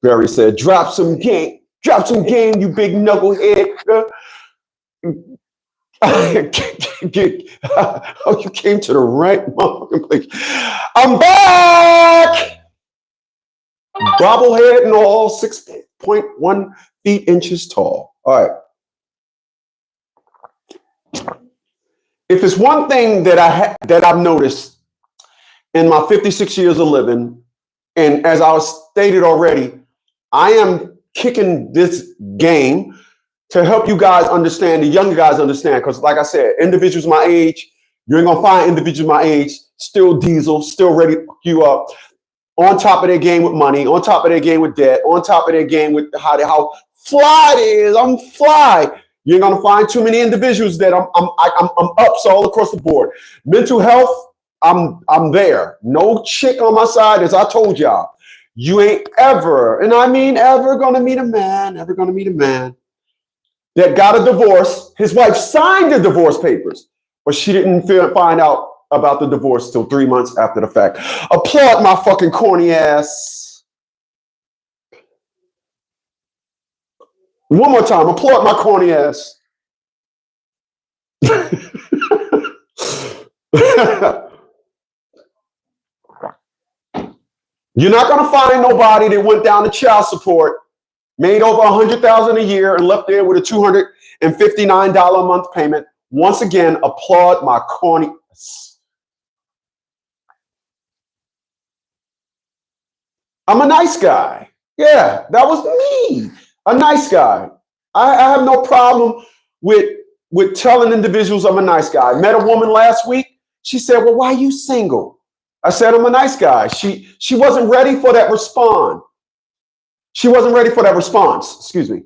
Barry said, drop some game, you big knucklehead. Oh, you came to the right motherfucking place. I'm back! Bobblehead and all, 6.1 feet inches tall. All right. If it's one thing that I've noticed in my 56 years of living, and as I was stated already, I am kicking this game to help you guys understand, the younger guys understand, because like I said, individuals my age, you ain't gonna find individuals my age, still diesel, still ready to fuck you up, on top of their game with money, on top of their game with debt, on top of their game with how fly it is. I'm fly. You ain't gonna find too many individuals that I'm ups all across the board. Mental health, I'm there. No chick on my side, as I told y'all. You ain't ever, and I mean ever, gonna meet a man that got a divorce. His wife signed the divorce papers, but she didn't find out about the divorce till 3 months after the fact. Applaud my fucking corny ass. One more time, applaud my corny ass. You're not gonna find nobody that went down to child support, made over $100,000 a year, and left there with a $259 a month payment. Once again, applaud my corny ass. I'm a nice guy. Yeah, that was me. A nice guy. I have no problem with telling individuals I'm a nice guy. I met a woman last week. She said, well, why are you single? I said, I'm a nice guy. She wasn't ready for that response. She wasn't ready for that response. Excuse me.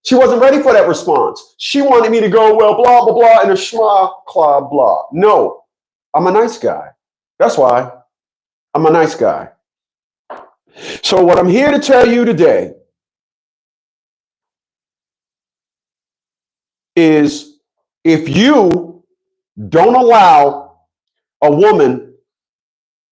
She wasn't ready for that response. She wanted me to go, well, blah, blah, blah, and a schma, blah, blah. No, I'm a nice guy. That's why I'm a nice guy. So what I'm here to tell you today is if you don't allow a woman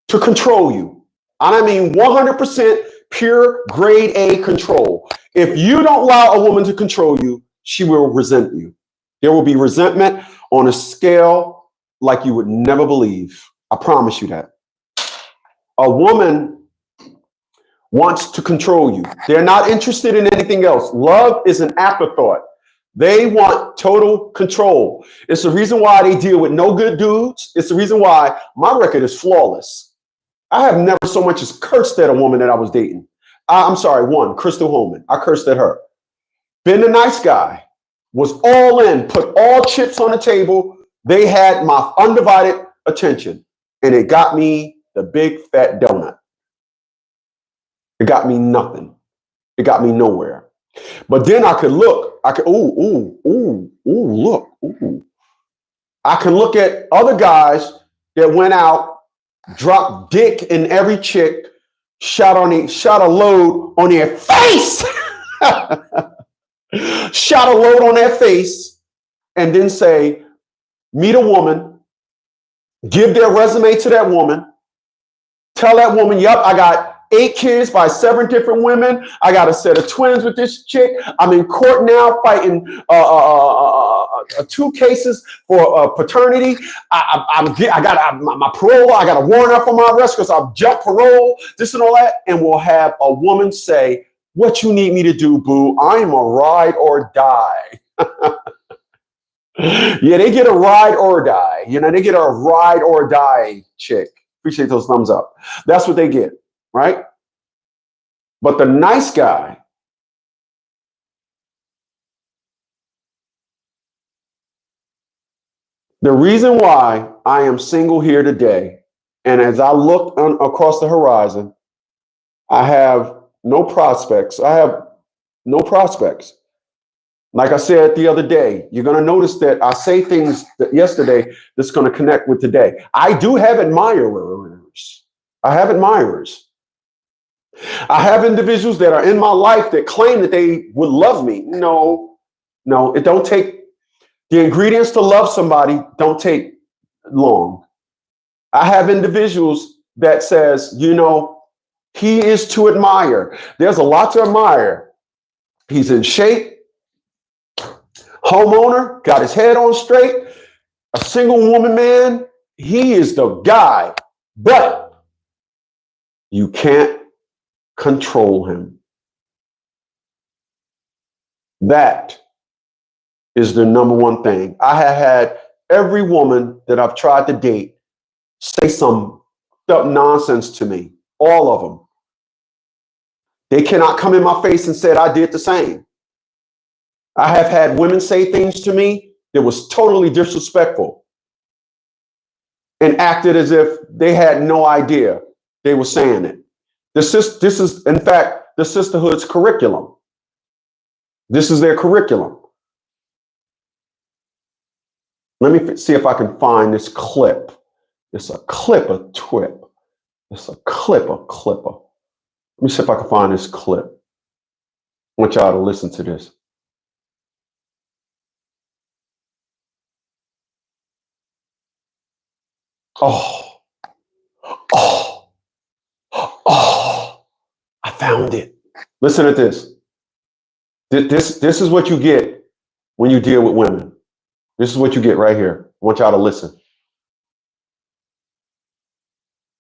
to control you, and I mean 100% pure grade A control. If you don't allow a woman to control you, she will resent you. There will be resentment on a scale like you would never believe. I promise you that. A woman wants to control you. They're not interested in anything else. Love is an afterthought. They want total control. It's the reason why they deal with no good dudes. It's the reason why my record is flawless. I have never so much as cursed at a woman that I was dating. I'm sorry, one, Crystal Holman. I cursed at her. Been a nice guy. Was all in, put all chips on the table. They had my undivided attention. And it got me the big fat donut. It got me nothing. It got me nowhere. But then I could look. I could, look. I can look at other guys that went out, dropped dick in every chick, shot a load on their face. Shot a load on their face, and then say, meet a woman, give their resume to that woman, tell that woman, yep, I got 8 kids by 7 different women. I got a set of twins with this chick. I'm in court now fighting 2 cases for paternity. I got my parole. I got a warrant out for my arrest because I've jumped parole, this and all that. And we'll have a woman say, what you need me to do, boo? I am a ride or die. Yeah, they get a ride or die. You know, they get a ride or die chick. Appreciate those thumbs up. That's what they get, right? But the nice guy, the reason why I am single here today, and as I look across the horizon, I have no prospects. I have no prospects. Like I said the other day, you're going to notice that I say things that yesterday that's going to connect with today. I do have admirers. I have admirers. I have individuals that are in my life that claim that they would love me. No, it don't take the ingredients to love somebody. Don't take long. I have individuals that says, you know, He is to admire. There's a lot to admire. He's in shape, homeowner, got his head on straight, a single woman man. He is the guy, but you can't control him. That is the number one thing. I have had every woman that I've tried to date say some nonsense to me. All of them. They cannot come in my face and say I did the same. I have had women say things to me that was totally disrespectful and acted as if they had no idea they were saying it. This is, in fact, the sisterhood's curriculum. This is their curriculum. Let me see if I can find this clip. It's a clipper twip. It's a clipper. Let me see if I can find this clip. I want y'all to listen to this. Oh, I found it. Listen to this. This is what you get when you deal with women. This is what you get right here. I want y'all to listen.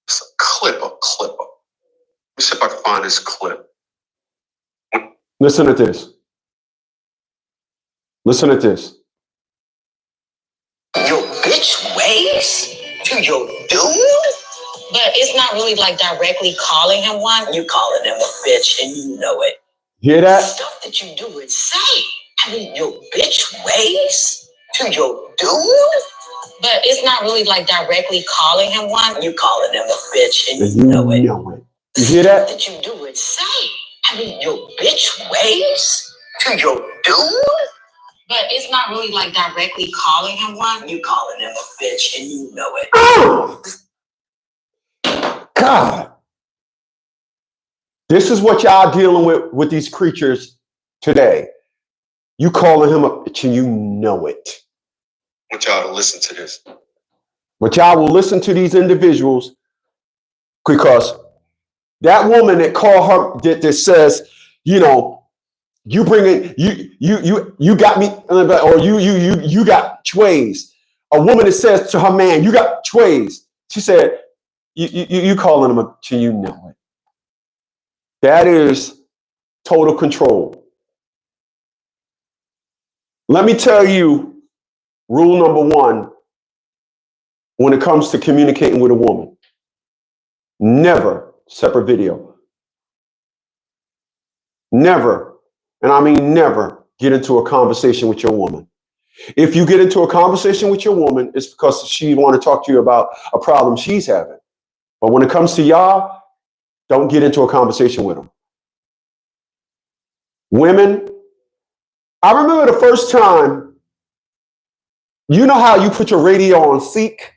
It's a clipper. Let me see if I can find this clip. Listen to this. Listen to this. Your bitch ways to your dude? But it's not really like directly calling him one. You calling him a bitch and you know it. Hear that? Stuff that you do and say. I mean, your bitch ways to your dude? But it's not really like directly calling him one. You calling him a bitch and you know it. You hear that? Stuff that you do and say. I mean, your bitch ways to your dude? But it's not really like directly calling him one. You calling him a bitch and you know it. Oh! God. This is what y'all dealing with these creatures today. You calling him a bitch and you know it. I want y'all to listen to this. But y'all will listen to these individuals because that woman that called her, that says, you know, you bring it, you got me, or you got chways. A woman that says to her man, you got chways. She said, you calling him a, you know it. That is total control. Let me tell you, rule number one, when it comes to communicating with a woman, never separate video. Never, and I mean never, get into a conversation with your woman. If you get into a conversation with your woman, it's because she want to talk to you about a problem she's having. But when it comes to y'all, don't get into a conversation with them. Women, I remember the first time, you know how you put your radio on Seek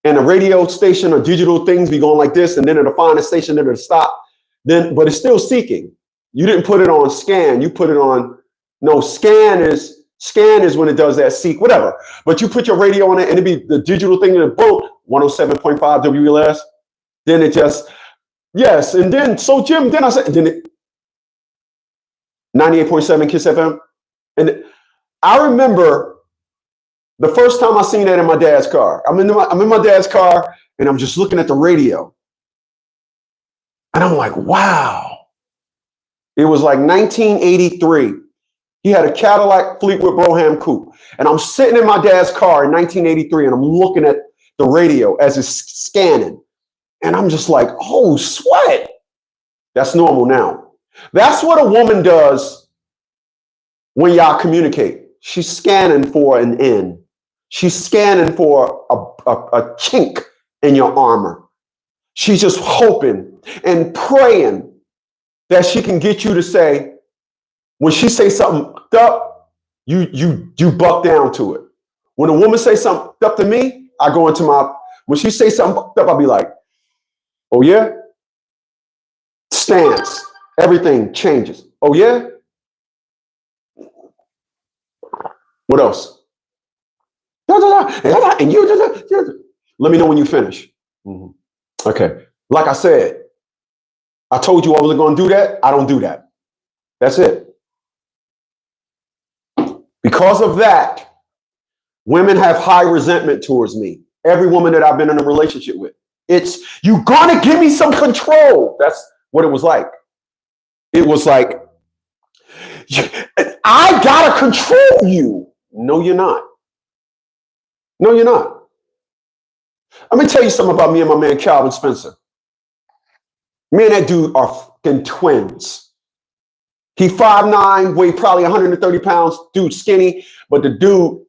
and the radio station or digital things be going like this, and then it'll find a station that it'll stop. But it's still seeking. You didn't put it on scan. You put it on, no, scan is when it does that seek, whatever. But you put your radio on it and it'd be the digital thing that boom, 107.5 WLS. Then it just, yes. And then, so Jim, then I said, then it, 98.7 Kiss FM. And I remember the first time I seen that in my dad's car. I'm in my dad's car and I'm just looking at the radio. And I'm like, wow. It was like 1983. He had a Cadillac Fleetwood Brougham coupe. And I'm sitting in my dad's car in 1983 and I'm looking at the radio as it's scanning. And I'm just like, oh, sweat. That's normal now. That's what a woman does when y'all communicate. She's scanning for an end. She's scanning for a chink in your armor. She's just hoping and praying that she can get you to say, when she say something up, you buck down to it. When a woman say something up to me, I go into when she say something up, I'll be like, oh yeah? Stance, everything changes. Oh yeah? What else? And you, let me know when you finish. Okay. Like I said, I told you I wasn't going to do that. I don't do that. That's it. Because of that, women have high resentment towards me. Every woman that I've been in a relationship with. It's, you gonna give me some control. That's what it was like. It was like, I gotta control you. No, you're not. No, you're not. Let me tell you something about me and my man Calvin Spencer. Me and that dude are fucking twins. He 5'9", weigh probably 130 pounds. Dude, skinny, but the dude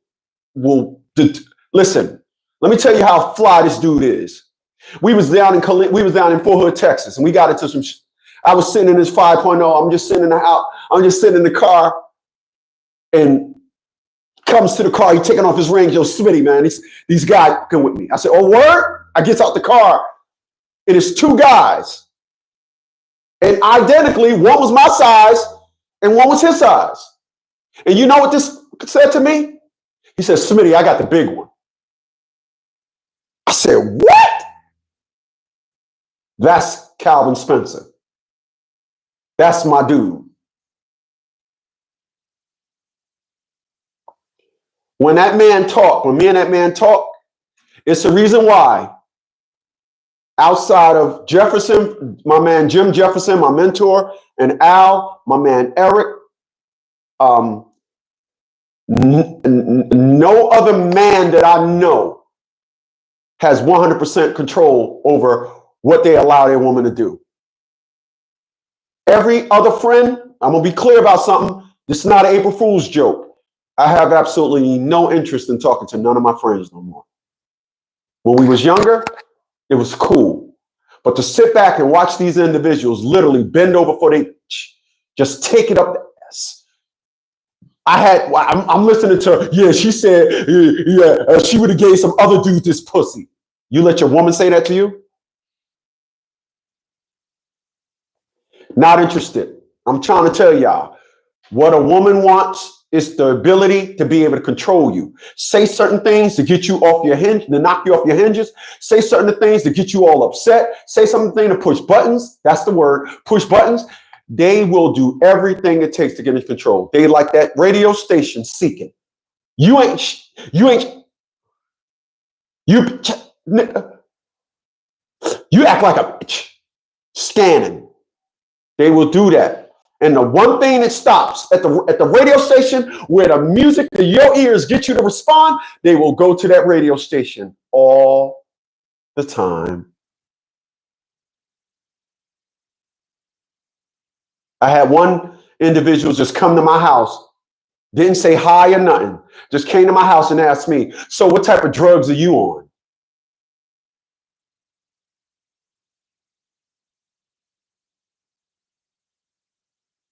will listen. Let me tell you how fly this dude is. We was down in Fort Hood, Texas, and we got into some. I was sitting in this 5.0. I'm just sitting in the house. I'm just sitting in the car, and comes to the car. He taking off his ring. Yo, Smitty, man, these guys come with me. I said, oh, word? I gets out the car. It is two guys, and identically, one was my size, and one was his size. And you know what this said to me? He said, Smitty, I got the big one. I said, what? That's Calvin Spencer. That's my dude. When that man talked, when me and that man talked, it's the reason why outside of Jefferson, my man Jim Jefferson, my mentor, and Al, my man Eric, no other man that I know has 100% control over what they allow their woman to do. Every other friend, I'm going to be clear about something. This is not an April Fool's joke. I have absolutely no interest in talking to none of my friends no more. When we was younger, it was cool. But to sit back and watch these individuals literally bend over for they just take it up the ass. I'm listening to her. Yeah, she said, she would have gave some other dude this pussy. You let your woman say that to you? Not interested. I'm trying to tell y'all, what a woman wants is the ability to be able to control you. Say certain things to get you off your hinge, to knock you off your hinges. Say certain things to get you all upset. Say something to push buttons. That's the word, push buttons. They will do everything it takes to get in control. They like that radio station seeking. You act like a bitch. Scanning. They will do that. And the one thing that stops at the radio station where the music to your ears get you to respond, they will go to that radio station all the time. I had one individual just come to my house, didn't say hi or nothing, just came to my house and asked me, so what type of drugs are you on?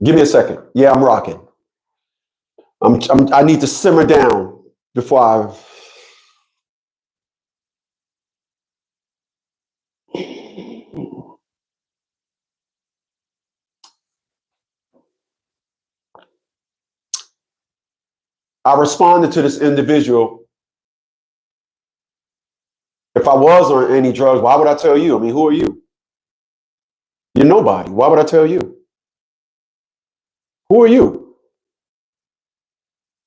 Give me a second. Yeah, I'm rocking. I need to simmer down before I responded to this individual. If I was on any drugs, why would I tell you? I mean, who are you? You're nobody. Why would I tell you? Who are you?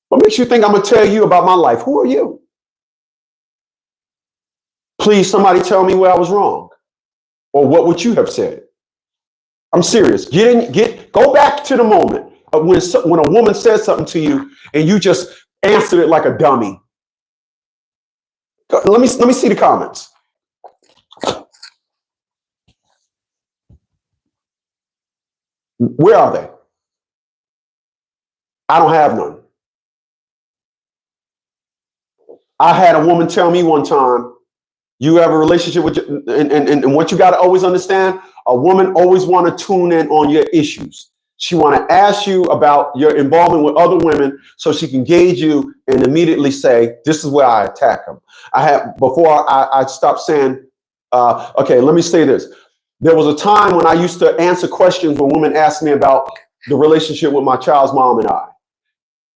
What makes you think I'm going to tell you about my life? Who are you? Please, somebody tell me where I was wrong. Or what would you have said? I'm serious. Go back to the moment of when a woman says something to you and you just answered it like a dummy. Let me see the comments. Where are they? I don't have none. I had a woman tell me one time, you have a relationship with and what you got to always understand, a woman always want to tune in on your issues. She want to ask you about your involvement with other women so she can gauge you and immediately say, this is where I attack them. Before I stopped saying, okay, let me say this. There was a time when I used to answer questions when women asked me about the relationship with my child's mom and I.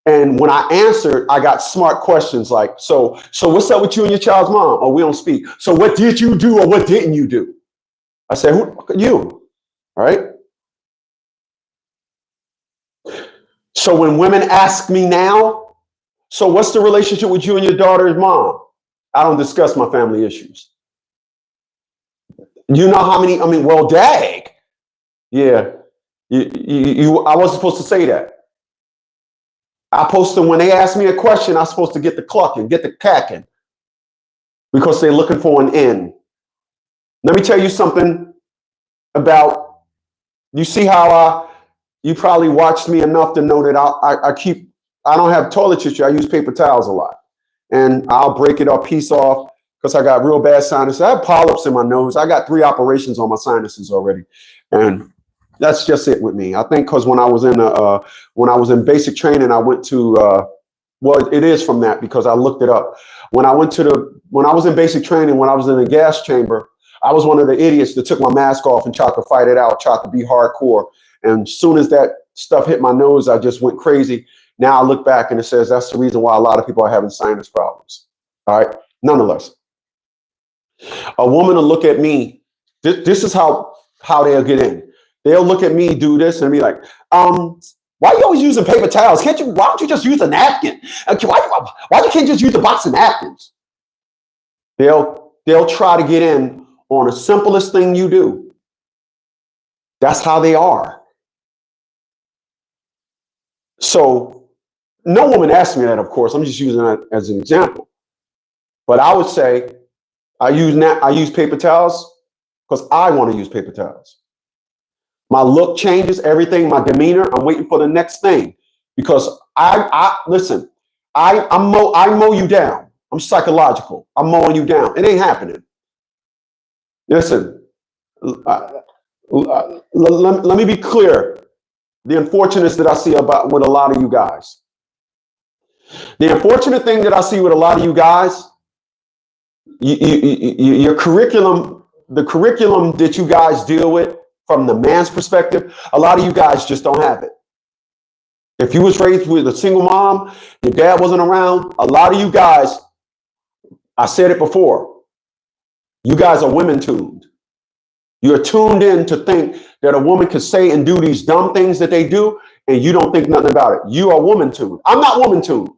And when I answered, I got smart questions like, so what's up with you and your child's mom? Oh, we don't speak. So what did you do or what didn't you do? I said, who you? All right. So when women ask me now, so what's the relationship with you and your daughter's mom? I don't discuss my family issues. You know how many, well, dag. Yeah. I wasn't supposed to say that. I supposed to, when they ask me a question, I'm supposed to get the clucking, get the cacking, because they're looking for an end. Let me tell you something about, you see how you probably watched me enough to know that I don't have toilet tissue. I use paper towels a lot. And I'll break it or piece off because I got real bad sinuses. I have polyps in my nose. I got 3 operations on my sinuses already. And that's just it with me. I think because when I was in basic training, I went to well, it is from that because I looked it up. When I was in basic training, when I was in the gas chamber, I was one of the idiots that took my mask off and tried to fight it out, tried to be hardcore. And as soon as that stuff hit my nose, I just went crazy. Now I look back and it says that's the reason why a lot of people are having sinus problems. All right. Nonetheless, a woman will look at me. This is how they'll get in. They'll look at me, do this, and be like, why are you always using paper towels? Why don't you just use a napkin? Why you can't just use a box of napkins? They'll try to get in on the simplest thing you do. That's how they are. So no woman asked me that, of course. I'm just using that as an example. But I would say I use paper towels because I want to use paper towels. My look changes, everything, my demeanor. I'm waiting for the next thing because listen. I mow you down. I'm psychological. I'm mowing you down. It ain't happening. Listen. Let me be clear. The unfortunates that I see with a lot of you guys. The unfortunate thing that I see with a lot of you guys, your curriculum, the curriculum that you guys deal with from the man's perspective, a lot of you guys just don't have it. If you was raised with a single mom, your dad wasn't around, a lot of you guys, I said it before, you guys are women tuned. You're tuned in to think that a woman can say and do these dumb things that they do, and you don't think nothing about it. You are woman tuned. I'm not woman tuned.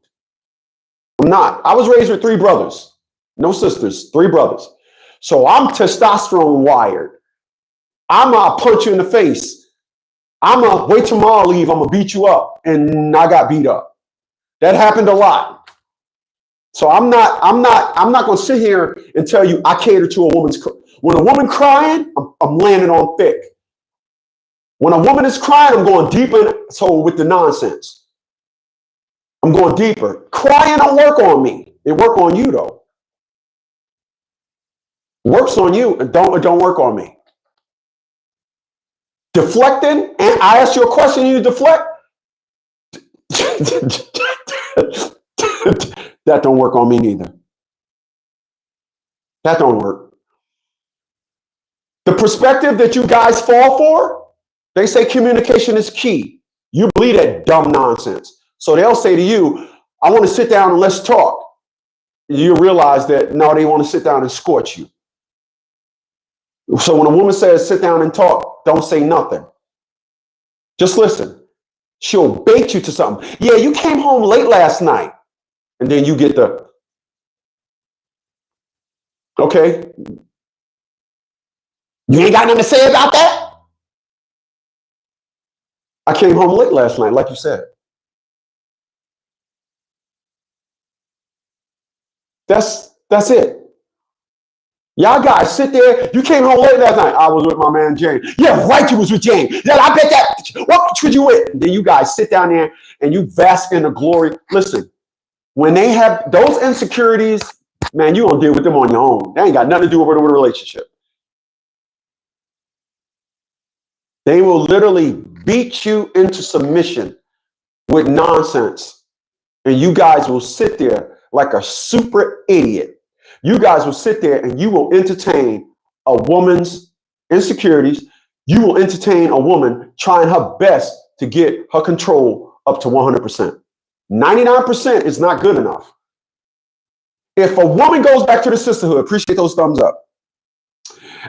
I'm not. I was raised with 3 brothers, no sisters, 3 brothers. So I'm testosterone wired. I'm going to punch you in the face. I'm going to wait till tomorrow leave. I'm going to beat you up. And I got beat up. That happened a lot. So I'm not going to sit here and tell you I cater to a woman's. When a woman crying, I'm landing on thick. When a woman is crying, I'm going deep with the nonsense. I'm going deeper. Crying don't work on me. It work on you though. Works on you and don't work on me. Deflecting, and I ask you a question and you deflect. That don't work on me neither. That don't work. The perspective that you guys fall for, they say communication is key. You believe that dumb nonsense. So they'll say to you, I want to sit down and let's talk. You realize that, no, they want to sit down and scorch you. So when a woman says sit down and talk, don't say nothing. Just listen. She'll bait you to something. Yeah, you came home late last night. And then you get the, okay, you ain't got nothing to say about that? I came home late last night, like you said. That's it. Y'all guys sit there. You came home late last night. I was with my man James. Yeah, right. You was with James. Yeah, I bet that. What was you with? Then you guys sit down there and you bask in the glory. Listen, when they have those insecurities, man, you gonna deal with them on your own. They ain't got nothing to do with a relationship. They will literally beat you into submission with nonsense, and you guys will sit there like a super idiot. You guys will sit there and you will entertain a woman's insecurities. You will entertain a woman trying her best to get her control up to 100%. 99% is not good enough. If a woman goes back to the sisterhood, appreciate those thumbs up.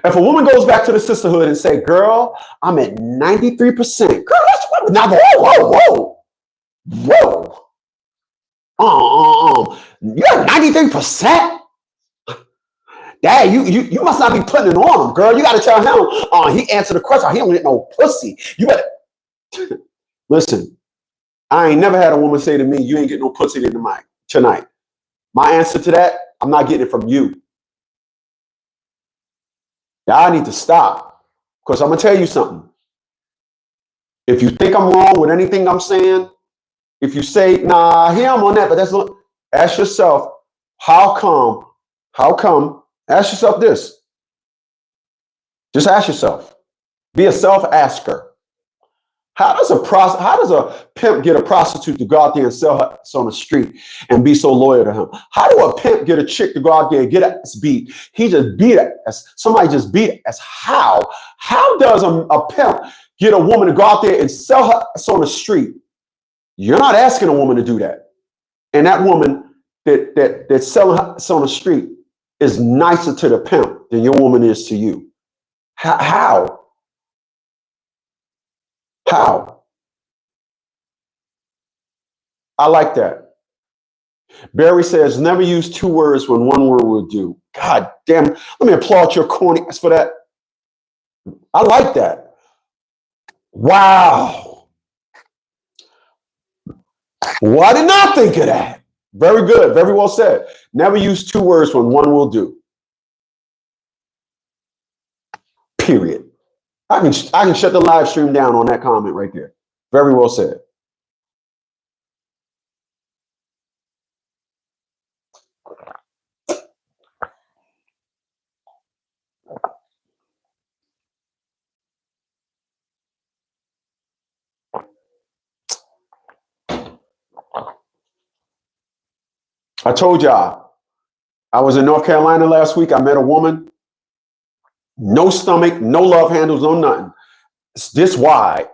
If a woman goes back to the sisterhood and say, girl, I'm at 93%. Girl, that's what? Now, whoa. You're at 93%? Dad, you must not be putting it on him, girl. You got to tell him, he answered the question. He don't get no pussy. You better. Listen, I ain't never had a woman say to me, you ain't getting no pussy tonight. My answer to that, I'm not getting it from you. Y'all need to stop. Because I'm going to tell you something. If you think I'm wrong with anything I'm saying, if you say, nah, here I'm on that, but that's not, ask yourself, how come, ask yourself this. Just ask yourself. Be a self-asker. How does a pimp get a prostitute to go out there and sell her on the street and be so loyal to him? How do a pimp get a chick to go out there and get ass beat? He just beat us. Somebody just beat us. How? How does a pimp get a woman to go out there and sell her on the street? You're not asking a woman to do that. And that woman that's selling her on the street is nicer to the pimp than your woman is to you. How? I like that. Barry says, never use two words when one word will do. God damn. Let me applaud your corniness for that. I like that. Wow. Well, I did not think of that. Very good. Very well said. Never use two words when one will do. Period. I can shut the live stream down on that comment right there. Very well said. I told y'all, I was in North Carolina last week. I met a woman, no stomach, no love handles, no nothing. It's this wide,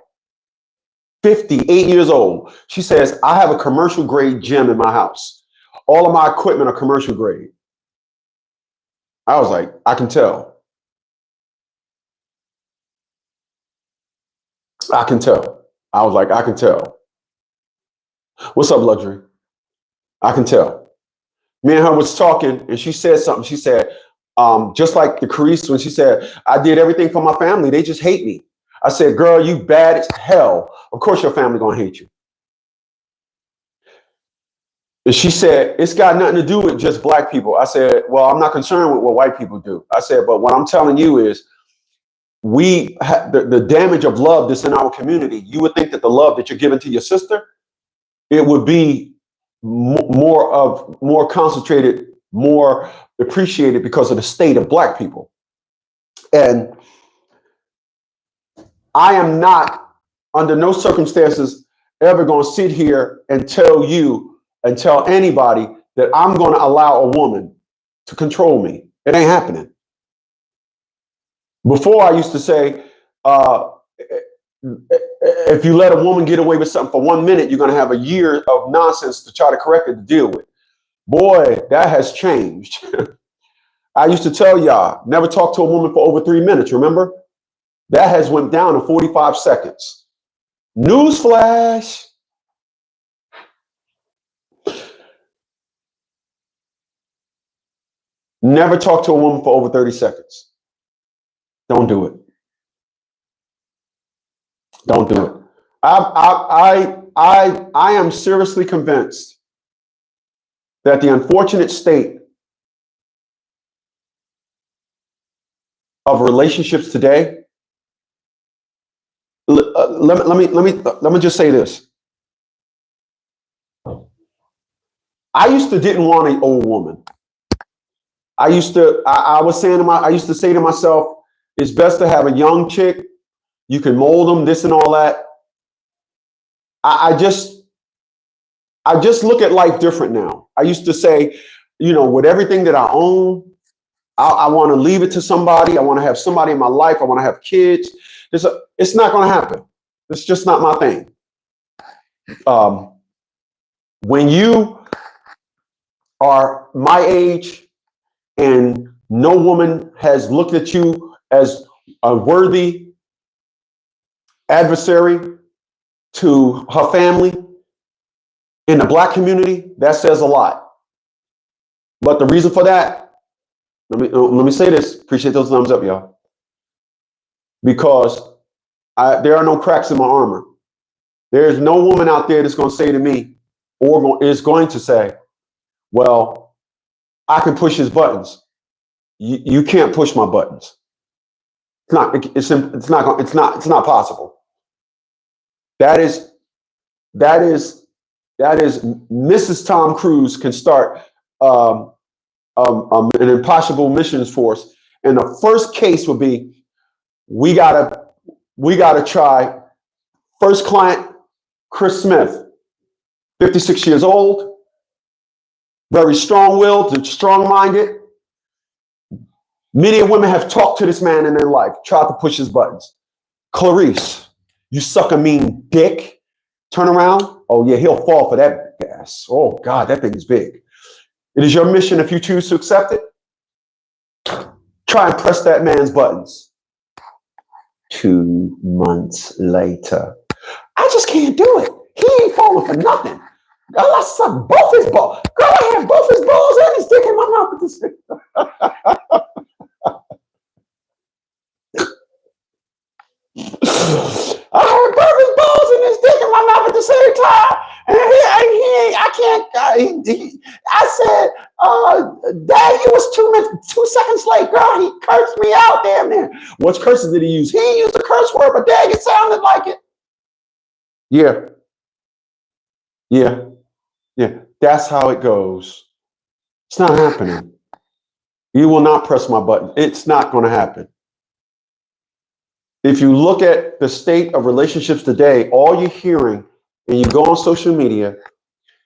58 years old. She says, I have a commercial grade gym in my house. All of my equipment are commercial grade. I was like, I can tell. I can tell. I was like, I can tell. What's up, luxury? I can tell. Me and her was talking, and she said something. She said, just like the Carice, when she said, I did everything for my family. They just hate me. I said, girl, you bad as hell. Of course your family gonna hate you. And she said, it's got nothing to do with just black people. I said, well, I'm not concerned with what white people do. I said, but what I'm telling you is the damage of love that's in our community. You would think that the love that you're giving to your sister, it would be more concentrated, more appreciated because of the state of black people. And I am not, under no circumstances, ever going to sit here and tell you and tell anybody that I'm going to allow a woman to control me. It ain't happening. Before I used to say, if you let a woman get away with something for 1 minute, you're going to have a year of nonsense to try to correct it, to deal with. Boy, that has changed. I used to tell y'all, never talk to a woman for over 3 minutes, remember? That has went down to 45 seconds. Newsflash. Never talk to a woman for over 30 seconds. Don't do it. Don't do it. I am seriously convinced that the unfortunate state of relationships today. Let me just say this. I used to didn't want an old woman. I used to say to myself, it's best to have a young chick. You can mold them, this and all that. I just look at life different now. I used to say, with everything that I own, I want to leave it to somebody. I want to have somebody in my life. I want to have kids. It's not going to happen. It's just not my thing. When you are my age and no woman has looked at you as a worthy adversary to her family in the black community, that says a lot. But the reason for that, let me say this. Appreciate those thumbs up, y'all. Because there are no cracks in my armor. There is no woman out there that's going to say to me, or is going to say, well, I can push his buttons. You can't push my buttons. It's not possible. That is Mrs. Tom Cruise can start an impossible missions force. And the first case would be, we gotta try first client, Chris Smith, 56 years old, very strong-willed and strong-minded. Many women have talked to this man in their life, tried to push his buttons. Clarice, you suck a mean dick. Turn around. Oh yeah, he'll fall for that gas. Oh God, that thing is big. It is your mission, if you choose to accept it, try and press that man's buttons. 2 months later, I just can't do it. He ain't falling for nothing. Girl, I suck both his balls. Girl, I have both his balls and his dick in my mouth at the same time. I have both his balls and his dick in my mouth at the same time. And I said, Dad, you was 2 seconds late, girl. He cursed me out, damn near. What curses did he use? He didn't use a curse word, but dang, it sounded like it. Yeah. That's how it goes. It's not happening. You will not press my button. It's not going to happen. If you look at the state of relationships today, all you're hearing, and you go on social media,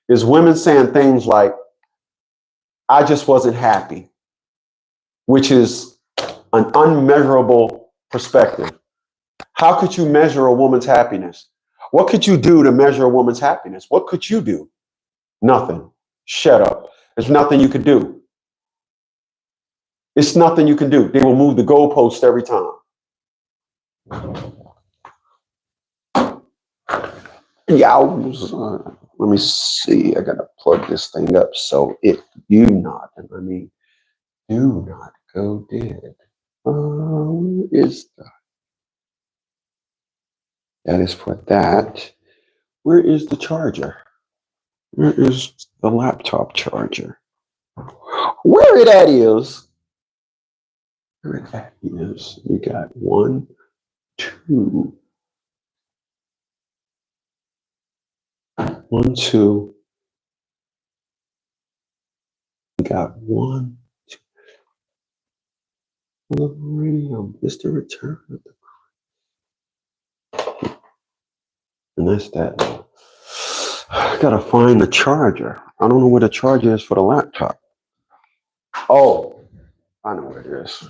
is women saying things like, I just wasn't happy, which is an unmeasurable perspective. How could you measure a woman's happiness? What could you do to measure a woman's happiness? What could you do? Nothing. Shut up. There's nothing you could do. It's nothing you can do. They will move the goalpost every time. Yeah, let me see. I gotta plug this thing up so if you not, and I mean, do not go dead. Where is that? That is for that. Where is the charger? Where is the laptop charger? Where that is? Where that is? We got 1, 2. 1, 2. We got 1, 2. Radio. It's the return of the. And that's that. I gotta find the charger. I don't know where the charger is for the laptop. Oh, I know where it is.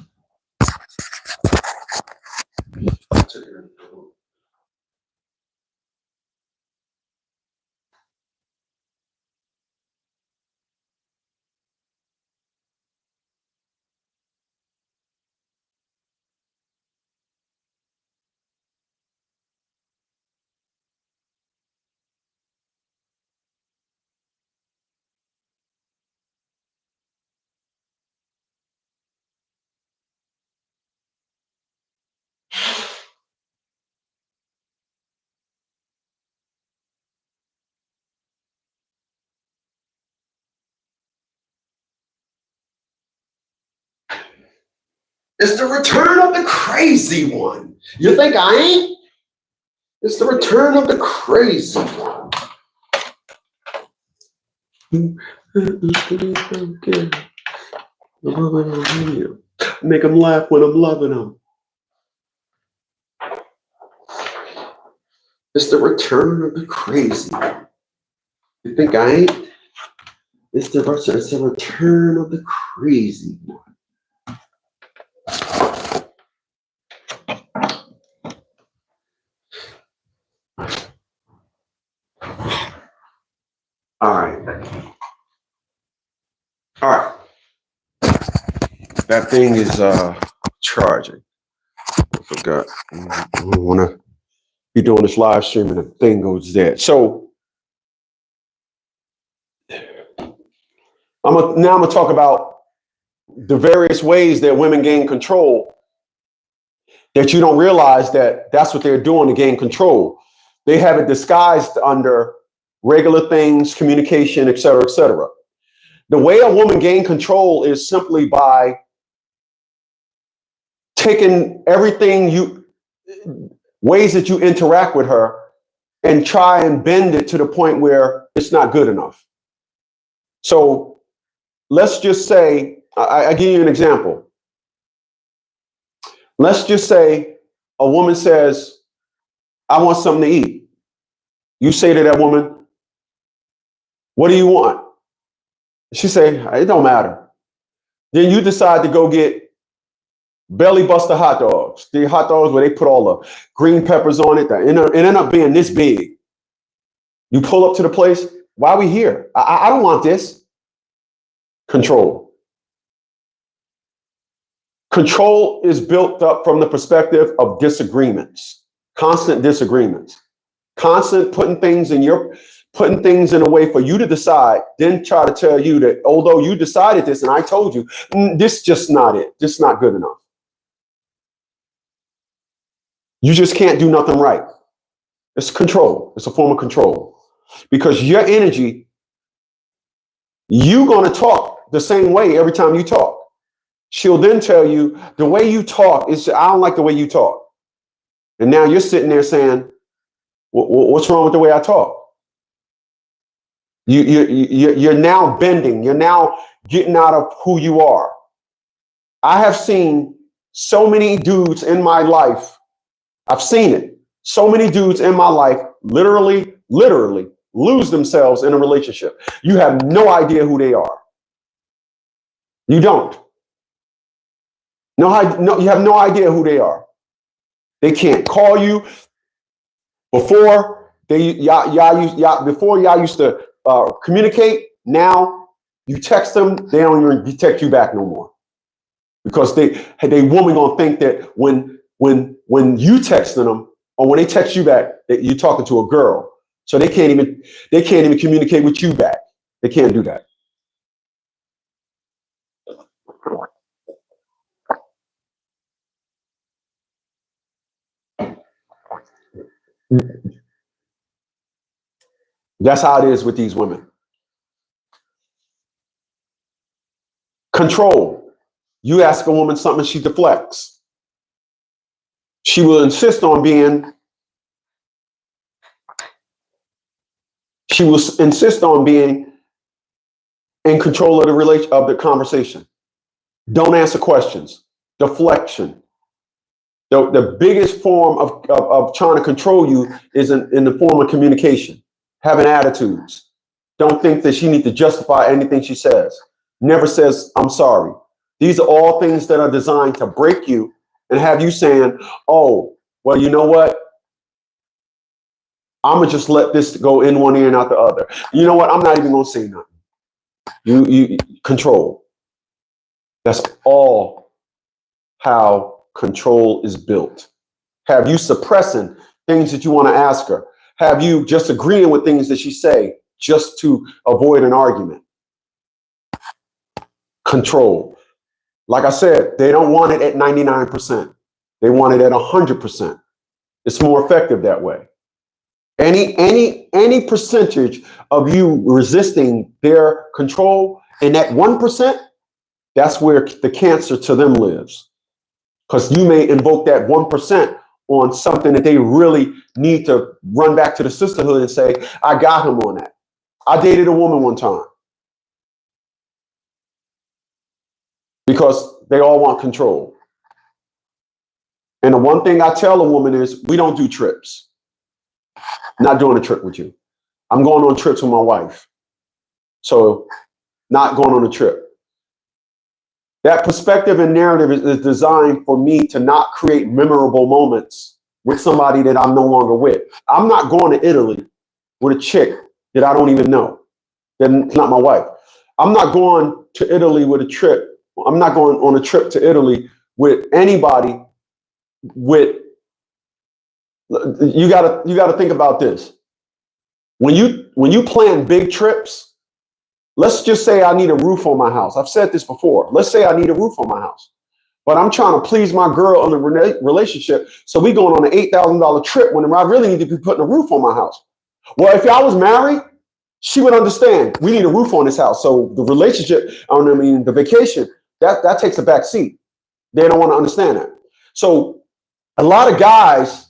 It's the return of the crazy one. You think I ain't? It's the return of the crazy one. Make them laugh when I'm loving them. It's the return of the crazy one. You think I ain't? It's the return of the crazy one. All right. That thing is charging. forgot. I don't want to be doing this live stream and the thing goes dead. So now I'm going to talk about the various ways that women gain control, that you don't realize that that's what they're doing to gain control. They have it disguised under regular things, communication, et cetera, et cetera. The way a woman gains control is simply by taking ways that you interact with her and try and bend it to the point where it's not good enough. So let's just say, I give you an example. Let's just say a woman says, I want something to eat. You say to that woman, what do you want? She say, it don't matter. Then you decide to go get belly buster hot dogs. The hot dogs where they put all the green peppers on it. It end up being this big. You pull up to the place. Why are we here? I don't want this. Control. Control is built up from the perspective of disagreements, constant disagreements, constant putting things in a way for you to decide, then try to tell you that although you decided this and I told you, this just not it. This is not good enough. You just can't do nothing right. It's control. It's a form of control. Because your energy, you're going to talk the same way every time you talk. She'll then tell you the way you talk is, I don't like the way you talk. And now you're sitting there saying, what's wrong with the way I talk? You're now bending. You're now getting out of who you are. I have seen so many dudes in my life. I've seen it. So many dudes in my life literally lose themselves in a relationship. You have no idea who they are. You don't. No, you have no idea who they are. They can't call you. Before y'all used to communicate. Now you text them, they don't even text you back no more, because they woman gonna think that when you texting them or when they text you back that you're talking to a girl, so they can't even communicate with you back. They can't do that. That's how it is with these women. Control. You ask a woman something, she deflects. She will insist on being in control of the conversation. Don't answer questions. Deflection. The biggest form of trying to control you is in the form of communication. Having attitudes. Don't think that she needs to justify anything she says. Never says, I'm sorry. These are all things that are designed to break you and have you saying, oh, well, you know what? I'm going to just let this go in one ear and out the other. You know what? I'm not even going to say nothing. You control. That's all how control is built. Have you suppressing things that you want to ask her? Have you just agreeing with things that she say just to avoid an argument? Control. Like I said, they don't want it at 99%. They want it at 100%. It's more effective that way. Any percentage of you resisting their control in that 1%, that's where the cancer to them lives. Because you may invoke that 1% on something that they really need to run back to the sisterhood and say, I got him on that. I dated a woman one time. Because they all want control. And the one thing I tell a woman is, we don't do trips. Not doing a trip with you. I'm going on trips with my wife. So not going on a trip. That perspective and narrative is designed for me to not create memorable moments with somebody that I'm no longer with. I'm not going to Italy with a chick that I don't even know. That's not my wife. I'm not going to Italy with a trip. I'm not going on a trip to Italy with anybody with, you gotta think about this. When you plan big trips, let's just say I need a roof on my house. I've said this before. Let's say I need a roof on my house, but I'm trying to please my girl in the relationship. So we going on an $8,000 trip when I really need to be putting a roof on my house. Well, if y'all was married, she would understand. We need a roof on this house. So the relationship, the vacation, that takes a back seat. They don't want to understand that. So a lot of guys,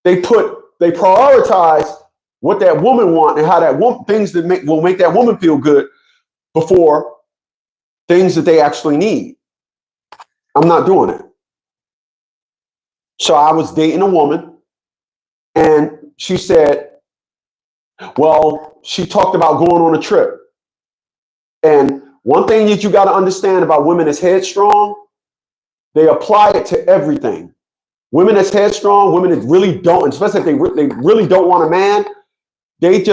they prioritize what that woman want and how that woman, things that will make that woman feel good before things that they actually need. I'm not doing it. So I was dating a woman, and she said, well, she talked about going on a trip. And one thing that you got to understand about women that's headstrong, they apply it to everything. Women that's headstrong, women that really don't, especially if they really don't want a man, they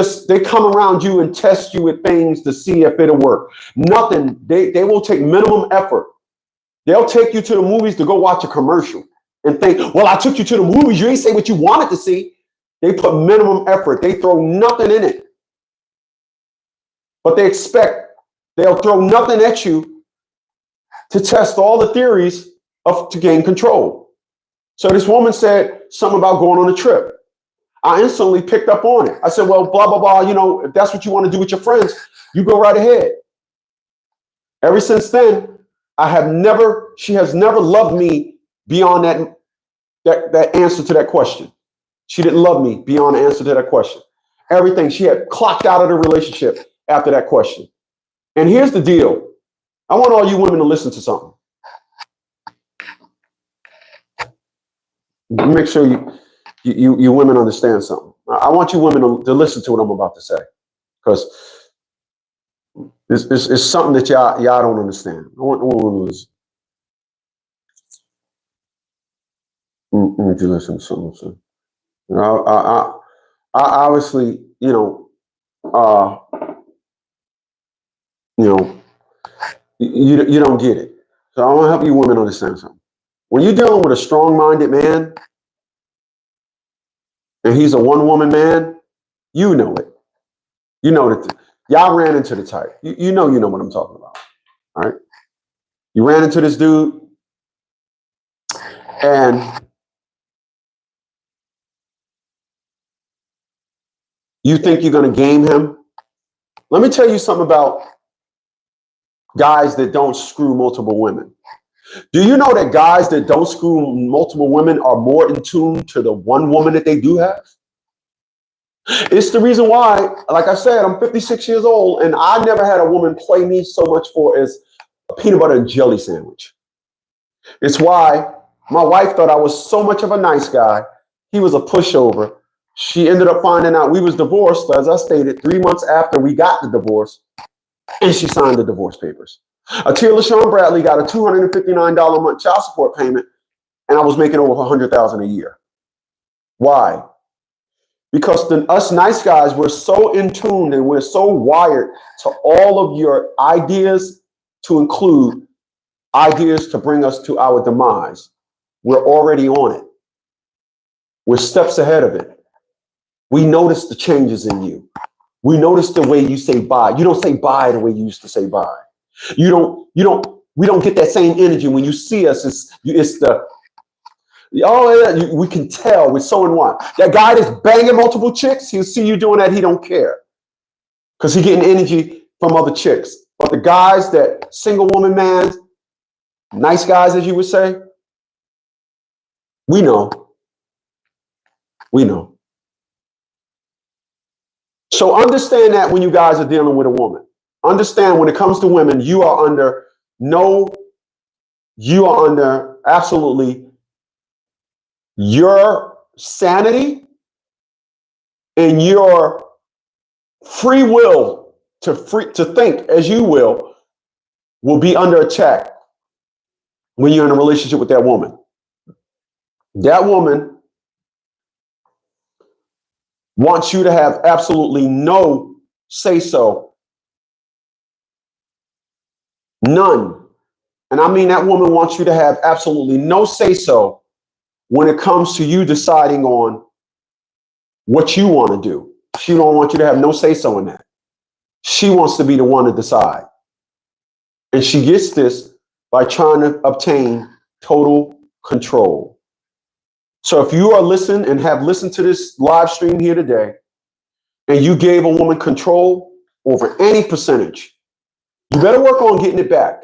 come around you and test you with things to see if it'll work. Nothing. They will take minimum effort. They'll take you to the movies to go watch a commercial and think, well, I took you to the movies. You ain't say what you wanted to see. They put minimum effort. They throw nothing in it. But they'll throw nothing at you to test all the theories to gain control. So this woman said something about going on a trip. I instantly picked up on it. I said, well, blah, blah, blah. If that's what you want to do with your friends, you go right ahead. Ever since then, she has never loved me beyond that answer to that question. She didn't love me beyond the answer to that question. Everything, she had clocked out of the relationship after that question. And here's the deal. I want all you women to listen to something. Make sure you women understand something. I want you women to listen to what I'm about to say, because it's something that y'all don't understand. I want women to listen. Let me listen to something. I obviously, you don't get it. So I want to help you women understand something. When you're dealing with a strong-minded man, and he's a one-woman man, you know it. You know that y'all ran into the type. You know what I'm talking about. All right. You ran into this dude, and you think you're going to game him. Let me tell you something about guys that don't screw multiple women. Do you know that guys that don't screw multiple women are more in tune to the one woman that they do have? It's the reason why, like I said, I'm 56 years old, and I never had a woman play me so much for as a peanut butter and jelly sandwich. It's why my wife thought I was so much of a nice guy. He was a pushover. She ended up finding out we was divorced, as I stated, 3 months after we got the divorce, and she signed the divorce papers. Atia LaShawn Bradley got a $259 a month child support payment, and I was making over $100,000 a year. Why? Because us nice guys, we're so in tune and we're so wired to all of your ideas, to include ideas to bring us to our demise. We're already on it. We're steps ahead of it. We notice the changes in you. We notice the way you say bye. You don't say bye the way you used to say bye. We don't get that same energy when you see us. We can tell we're so in one. That guy that's banging multiple chicks, he'll see you doing that, he don't care. Because he's getting energy from other chicks. But the guys that single woman man, nice guys, as you would say, we know. We know. So understand that when you guys are dealing with a woman. Understand when it comes to women, you are under absolutely your sanity and your free will to think as you will be under attack when you're in a relationship with that woman. That woman wants you to have absolutely no say-so. None. And I mean, that woman wants you to have absolutely no say-so when it comes to you deciding on what you want to do. She don't want you to have no say-so in that. She wants to be the one to decide. And she gets this by trying to obtain total control. So if you are listening and have listened to this live stream here today, and you gave a woman control over any percentage, you better work on getting it back.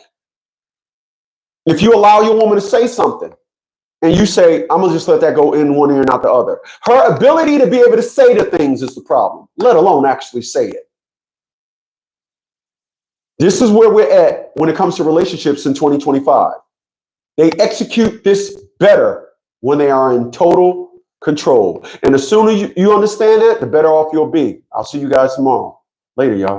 If you allow your woman to say something and you say, I'm gonna just let that go in one ear and out the other, her ability to be able to say the things is the problem, let alone actually say it. This is where we're at when it comes to relationships in 2025. They execute this better when they are in total control. And the sooner you understand that, the better off you'll be. I'll see you guys tomorrow. Later, y'all.